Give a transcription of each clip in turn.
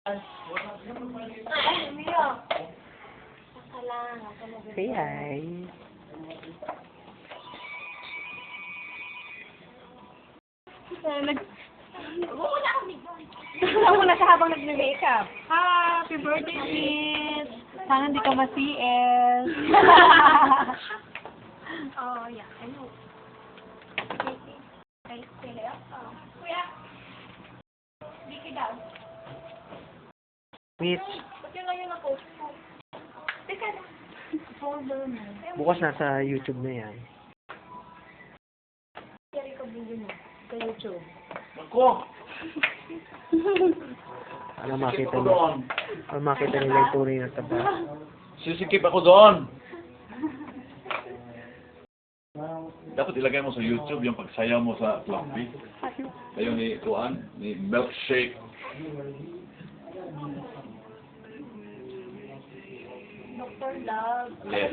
Ay, Mio. Saka lang. Say hi. Huwag mo na siya habang nag-makeup. Happy birthday, Miss! Sana hindi ka ma-CS. Oh, yeah. I know. Kuya, Vicky daw. Miss, Ba't yun ngayon ako? Teka na. Folder mo. bukas nasa YouTube na yan. Kaya ka video mo sa YouTube. Ako! Para makita nila. Para makita nila yung tunay na taba. Sisikip ako doon! Dapat ilagay mo sa YouTube yung pagsayaw mo sa Fluffy. Kayo ni Tuan, ni Milkshake. Dr. Love, Yes.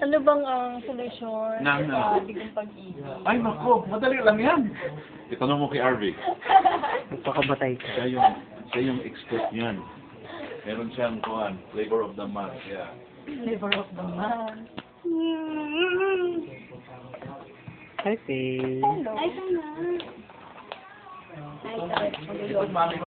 ano bang solusyon Nang- sa bigong pag-ibig? Ay, nako, madali lang yan. Itanong mo kay Arvy. Magpakabatay ka. Siya yung expert niyan. Meron siyang kuhan, flavor of the month. Yeah. Flavor of the month. Hi, Faye. Hello. Ay, sana. Ay, sorry.